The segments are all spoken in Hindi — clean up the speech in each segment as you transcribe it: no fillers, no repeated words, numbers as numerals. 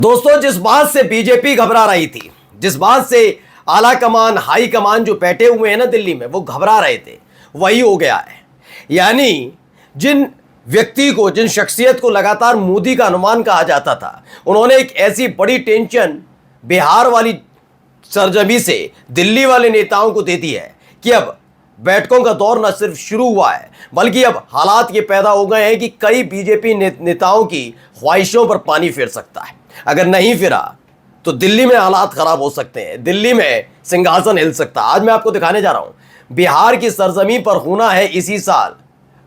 दोस्तों, जिस बात से बीजेपी घबरा रही थी, जिस बात से आला कमान हाई कमान जो बैठे हुए हैं ना दिल्ली में, वो घबरा रहे थे, वही हो गया है। यानी जिन व्यक्ति को, जिन शख्सियत को लगातार मोदी का अनुमान कहा जाता था, उन्होंने एक ऐसी बड़ी टेंशन बिहार वाली सरजमी से दिल्ली वाले नेताओं को दे दी है कि अब बैठकों का दौर न सिर्फ शुरू हुआ है, बल्कि अब हालात ये पैदा हो गए हैं कि कई बीजेपी नेताओं की ख्वाहिशों पर पानी फेर सकता है। अगर नहीं फिरा तो दिल्ली में हालात खराब हो सकते हैं, दिल्ली में सिंहासन हिल सकता है। आज मैं आपको दिखाने जा रहा हूं, बिहार की सरजमी पर होना है इसी साल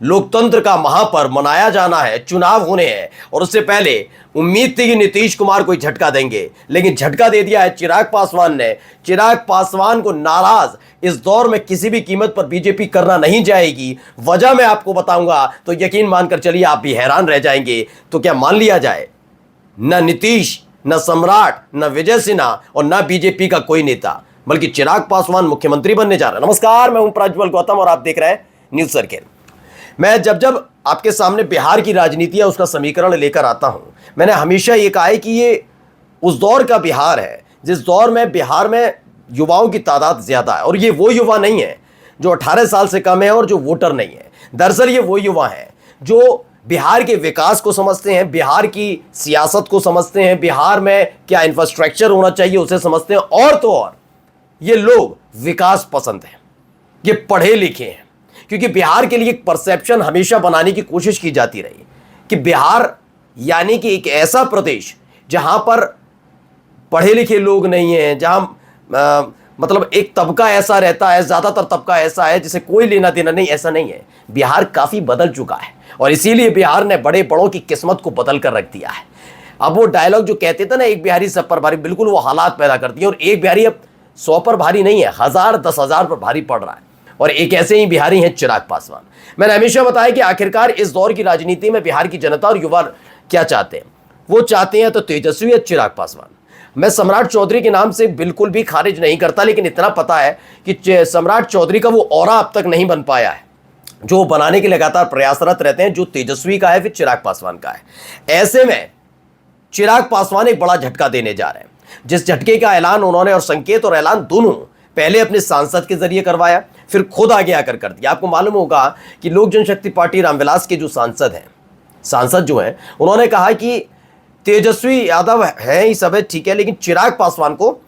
लोकतंत्र का महापर्व, मनाया जाना है, चुनाव होने हैं, और उससे पहले उम्मीद थी कि नीतीश कुमार कोई झटका देंगे, लेकिन झटका दे दिया है चिराग पासवान ने। चिराग पासवान को नाराज इस दौर में किसी भी कीमत पर बीजेपी करना नहीं जाएगी। वजह मैं आपको बताऊंगा तो यकीन मानकर चलिए, आप भी हैरान रह जाएंगे। तो क्या मान लिया जाए, न नीतीश, न सम्राट, न विजय सिन्हा और न बीजेपी का कोई नेता, बल्कि चिराग पासवान मुख्यमंत्री बनने जा रहे हैं। नमस्कार, मैं हूं प्रज्वल गौतम और आप देख रहे हैं न्यूज सर्किल। मैं जब आपके सामने बिहार की राजनीति या उसका समीकरण लेकर आता हूं, मैंने हमेशा ये कहा है कि ये उस दौर का बिहार है जिस दौर में बिहार में युवाओं की तादाद ज्यादा है, और ये वो युवा नहीं है जो 18 साल से कम है और जो वोटर नहीं है। दरअसल ये वो युवा हैं जो बिहार के विकास को समझते हैं, बिहार की सियासत को समझते हैं, बिहार में क्या इंफ्रास्ट्रक्चर होना चाहिए उसे समझते हैं, और तो और ये लोग विकास पसंद हैं, ये पढ़े लिखे हैं। क्योंकि बिहार के लिए एक परसेप्शन हमेशा बनाने की कोशिश की जाती रही कि बिहार यानी कि एक ऐसा प्रदेश जहां पर पढ़े लिखे लोग नहीं हैं, जहां मतलब एक तबका ऐसा रहता है, ज्यादातर तबका ऐसा है जिसे कोई लेना देना नहीं। ऐसा नहीं है, बिहार काफी बदल चुका है और इसीलिए बिहार ने बड़े बड़ों की किस्मत को बदल कर रख दिया है। अब वो डायलॉग जो कहते थे ना, एक बिहारी सब पर भारी, बिल्कुल वो हालात पैदा करती है। और एक बिहारी अब 100 पर भारी नहीं है, 1000 10,000 पर भारी पड़ रहा है। और एक ऐसे ही बिहारी हैं चिराग पासवान। मैंने हमेशा बताया कि आखिरकार इस दौर की राजनीति में बिहार की जनता और युवा क्या चाहते हैं। वो चाहते हैं तो तेजस्वी या चिराग पासवान। मैं सम्राट चौधरी के नाम से बिल्कुल भी खारिज नहीं करता, लेकिन इतना पता है कि सम्राट चौधरी का वो ऑरा अब तक नहीं बन पाया है जो बनाने के लगातार प्रयासरत रहते हैं, जो तेजस्वी का है, फिर चिराग पासवान का है। ऐसे में चिराग पासवान एक बड़ा झटका देने जा रहे हैं, जिस झटके का ऐलान उन्होंने, और संकेत और ऐलान दोनों, पहले अपने सांसद के जरिए करवाया, फिर खुद आगे आकर कर दिया। आपको मालूम होगा कि लोक जनशक्ति पार्टी रामविलास के जो सांसद जो हैं, उन्होंने कहा कि तेजस्वी यादव है ही सब है, ठीक है, लेकिन चिराग पासवान को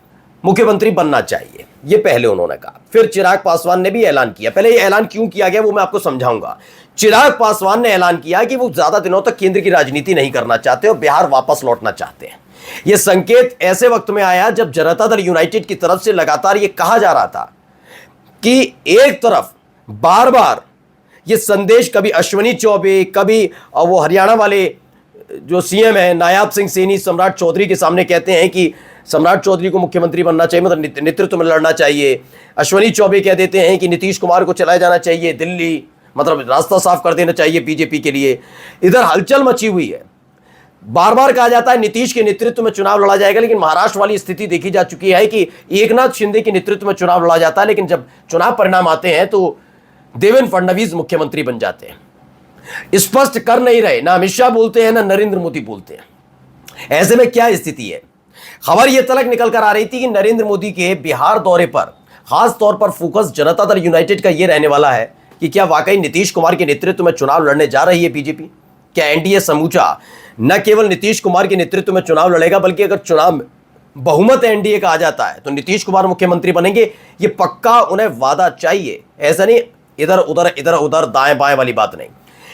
मुख्यमंत्री बनना चाहिए, ये पहले उन्होंने कहा। फिर चिराग पासवान ने भी ऐलान किया। पहले ये ऐलान क्यों किया गया वो मैं आपको समझाऊंगा। चिराग पासवान ने ऐलान किया कि वो ज्यादा दिनों तक केंद्र की राजनीति नहीं करना चाहते और बिहार वापस लौटना चाहते हैं। यह संकेत ऐसे वक्त में आया जब जनता दल यूनाइटेड की तरफ से लगातार यह कहा जा रहा था कि एक तरफ बार बार ये संदेश, कभी अश्विनी चौबे, कभी वो हरियाणा वाले जो सीएम है नायाब सिंह सैनी सम्राट चौधरी के सामने कहते हैं कि सम्राट चौधरी को मुख्यमंत्री बनना चाहिए, मतलब नेतृत्व में लड़ना चाहिए। अश्विनी चौबे कह देते हैं कि नीतीश कुमार को चलाया जाना चाहिए दिल्ली, मतलब रास्ता साफ कर देना चाहिए बीजेपी के लिए। इधर हलचल मची हुई है, बार बार कहा जाता है नीतीश के नेतृत्व में चुनाव लड़ा जाएगा, लेकिन महाराष्ट्र वाली स्थिति देखी जा चुकी है कि एकनाथ शिंदे के नेतृत्व में चुनाव लड़ा जाता है, लेकिन जब चुनाव परिणाम आते हैं तो देवेंद्र फडणवीस मुख्यमंत्री बन जाते हैं। स्पष्ट कर नहीं रहे, ना अमित शाह बोलते हैं, ना नरेंद्र मोदी बोलते हैं। ऐसे में क्या स्थिति है, खबर यह तलक निकल कर आ रही थी कि नरेंद्र मोदी के बिहार दौरे पर खास तौर पर फोकस जनता दल यूनाइटेड का यह रहने वाला है कि क्या वाकई नीतीश कुमार के नेतृत्व में चुनाव लड़ने जा रही है बीजेपी। क्या एनडीए समूचा न केवल नीतीश कुमार के नेतृत्व में चुनाव लड़ेगा, बल्कि अगर चुनाव बहुमत एनडीए का आ जाता है तो नीतीश कुमार मुख्यमंत्री बनेंगे। ये पक्का उन्हें वादा चाहिए, ऐसा नहीं इधर उधर दाएं बाएं वाली बात नहीं।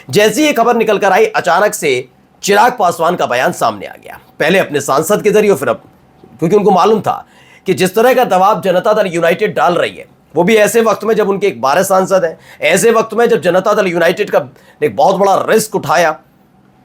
जैसी ये खबर निकल कर आई, अचानक से चिराग पासवान का बयान सामने आ गया, पहले अपने सांसद के जरिए, फिर क्योंकि उनको मालूम था कि जिस तरह का दबाव जनता दल यूनाइटेड डाल रही है, वो भी ऐसे वक्त में जब उनके 12 सांसद हैं, ऐसे वक्त में जब जनता दल यूनाइटेड का एक बहुत बड़ा रिस्क उठाया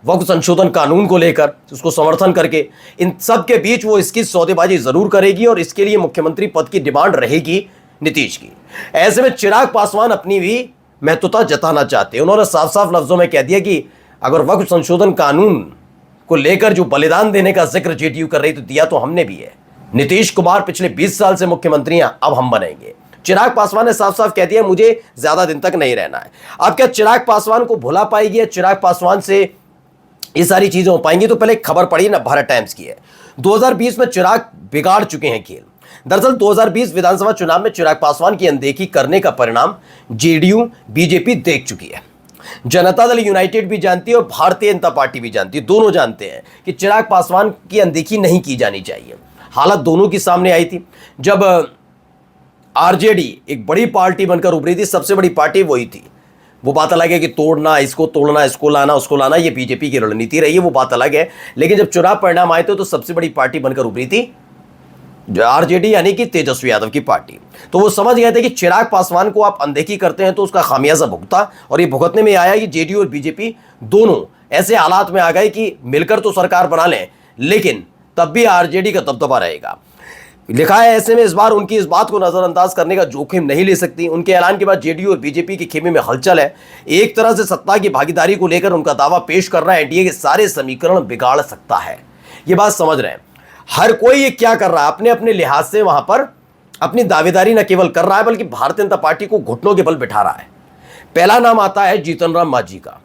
वक्त संशोधन कानून को लेकर, उसको समर्थन करके, इन सब के बीच वो इसकी सौदेबाजी जरूर करेगी और इसके लिए मुख्यमंत्री पद की डिमांड रहेगी नीतीश की। ऐसे में चिराग पासवान अपनी भी महत्वता जताना चाहते हैं। उन्होंने साफ साफ लफ्जों में कह दिया कि अगर वक्त संशोधन कानून को लेकर जो बलिदान देने का जिक्र जेडीयू कर रही तो दिया तो हमने भी है। नीतीश कुमार पिछले 20 साल से मुख्यमंत्री हैं, अब हम बनेंगे। चिराग पासवान ने साफ साफ कह दिया मुझे ज्यादा दिन तक नहीं रहना है। अब क्या चिराग पासवान को भुला पाएगी, चिराग पासवान से ये सारी चीजें हो पाएंगी? तो पहले एक खबर पढ़ी ना, भारत टाइम्स की है। 2020 में चिराग बिगाड़ चुके हैं खेल। दरअसल 2020 विधानसभा चुनाव में चिराग पासवान की अनदेखी करने का परिणाम जेडीयू बीजेपी देख चुकी है। जनता दल यूनाइटेड भी जानती है और भारतीय जनता पार्टी भी जानती है, दोनों जानते हैं कि चिराग पासवान की अनदेखी नहीं की जानी चाहिए। हालत दोनों की सामने आई थी जब आरजेडी एक बड़ी पार्टी बनकर उभरी थी, सबसे बड़ी पार्टी वही थी। वो बात अलग है कि तोड़ना, इसको तोड़ना, इसको लाना, उसको लाना, ये बीजेपी की रणनीति रही है, वो बात अलग है। लेकिन जब चुनाव परिणाम आए थे तो सबसे बड़ी पार्टी बनकर उभरी थी आरजेडी, यानी कि तेजस्वी यादव की पार्टी। तो वो समझ गए थे कि चिराग पासवान को आप अनदेखी करते हैं तो उसका खामियाजा भुगता, और ये भुगतने में आया कि जेडीयू और बीजेपी दोनों ऐसे हालात में आ गए कि मिलकर तो सरकार बना लें, लेकिन तब भी आरजेडी का दबदबा रहेगा। लिखा है ऐसे में इस बार उनकी इस बात को नजरअंदाज करने का जोखिम नहीं ले सकती। उनके ऐलान के बाद जेडीयू और बीजेपी के खेमे में हलचल है। एक तरह से सत्ता की भागीदारी को लेकर उनका दावा पेश करना एनडीए के सारे समीकरण बिगाड़ सकता है। ये बात समझ रहे हैं। हर कोई ये क्या कर रहा है, अपने अपने लिहाज से वहां पर अपनी दावेदारी न केवल कर रहा है बल्कि भारतीय जनता पार्टी को घुटनों के बल बिठा रहा है। पहला नाम आता है जीतन राम मांझी का।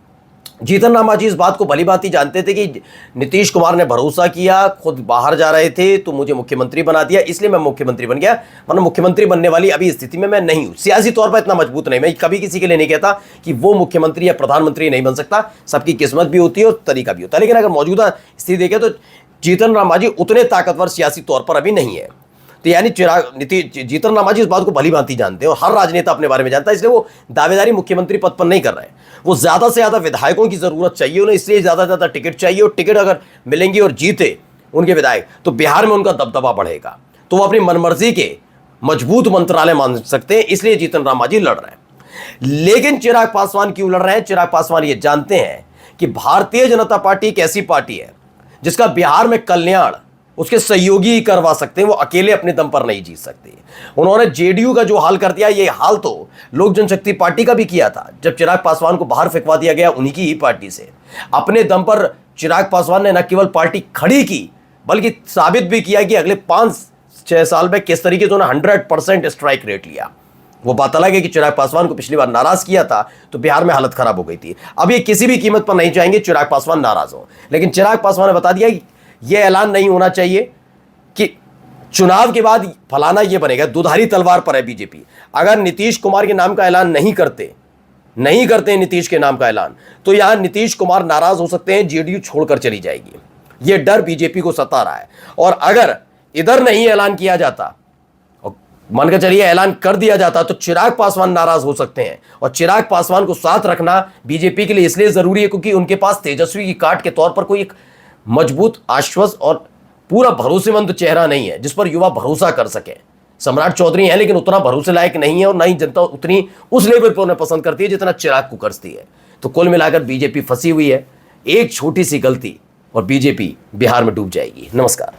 जीतन राम मांझी इस बात को भली भांति जानते थे कि नीतीश कुमार ने भरोसा किया, खुद बाहर जा रहे थे तो मुझे मुख्यमंत्री बना दिया, इसलिए मैं मुख्यमंत्री बन गया, वरना मुख्यमंत्री बनने वाली अभी स्थिति में मैं नहीं हूं। सियासी तौर पर इतना मजबूत नहीं। मैं कभी किसी के लिए नहीं कहता कि वो मुख्यमंत्री या प्रधानमंत्री नहीं बन सकता, सबकी किस्मत भी होती है और तरीका भी होता है। लेकिन अगर मौजूदा स्थिति देखें तो जीतन राम मांझी उतने ताकतवर सियासी तौर पर अभी नहीं है। तो यानी जीतन राम मांझी इस बात को भली भांति जानते हैं और हर राजनेता अपने बारे में जानता है, इसलिए वो दावेदारी मुख्यमंत्री पद पर नहीं कर रहे हैं। वो ज्यादा से ज्यादा विधायकों की जरूरत चाहिए उन्हें, इसलिए ज्यादा से ज्यादा टिकट चाहिए, और टिकट अगर मिलेंगी और जीते उनके विधायक तो बिहार में उनका दबदबा बढ़ेगा, तो वो अपनी मनमर्जी के मजबूत मंत्रालय मान सकते हैं, इसलिए जीतन राम मांझी लड़ रहे हैं। लेकिन चिराग पासवान क्यों लड़ रहे हैं? चिराग पासवान ये जानते हैं कि भारतीय जनता पार्टी एक ऐसी पार्टी है जिसका बिहार में कल्याण उसके सहयोगी ही करवा सकते हैं, वो अकेले अपने दम पर नहीं जीत सकते। उन्होंने जेडीयू का जो हाल कर दिया, ये हाल तो लोक जनशक्ति पार्टी का भी किया था। जब चिराग पासवान को बाहर फेंकवा दिया गया उन्हीं की ही पार्टी से, अपने दम पर चिराग पासवान ने न केवल पार्टी खड़ी की बल्कि साबित भी किया कि अगले 5-6 साल में किस तरीके से उन्होंने 100% स्ट्राइक रेट लिया। वो बात अलग है कि चिराग पासवान को पिछली बार नाराज किया था तो बिहार में हालत खराब हो गई थी। अब ये किसी भी कीमत पर नहीं चाहेंगे चिराग पासवान नाराज हो, लेकिन चिराग पासवान ने बता दिया कि यह ऐलान नहीं होना चाहिए कि चुनाव के बाद फलाना ये बनेगा। दुधारी तलवार पर है बीजेपी। अगर नीतीश कुमार के नाम का ऐलान नहीं करते नीतीश के नाम का ऐलान, तो यहां नीतीश कुमार नाराज हो सकते हैं, जेडीयू छोड़कर चली जाएगी। यह डर बीजेपी को सता रहा है। और अगर इधर नहीं ऐलान किया जाता, मानकर चलिए ऐलान कर दिया जाता, तो चिराग पासवान नाराज हो सकते हैं। और चिराग पासवान को साथ रखना बीजेपी के लिए इसलिए जरूरी है क्योंकि उनके पास तेजस्वी की काट के तौर पर कोई एक मजबूत, आश्वस्त और पूरा भरोसेमंद चेहरा नहीं है जिस पर युवा भरोसा कर सके। सम्राट चौधरी है लेकिन उतना भरोसे लायक नहीं है, और ना ही जनता उतनी उस लेवल पर उन्हें पसंद करती है जितना चिराग को करती है। तो कुल मिलाकर बीजेपी फंसी हुई है। एक छोटी सी गलती और बीजेपी बिहार में डूब जाएगी। नमस्कार।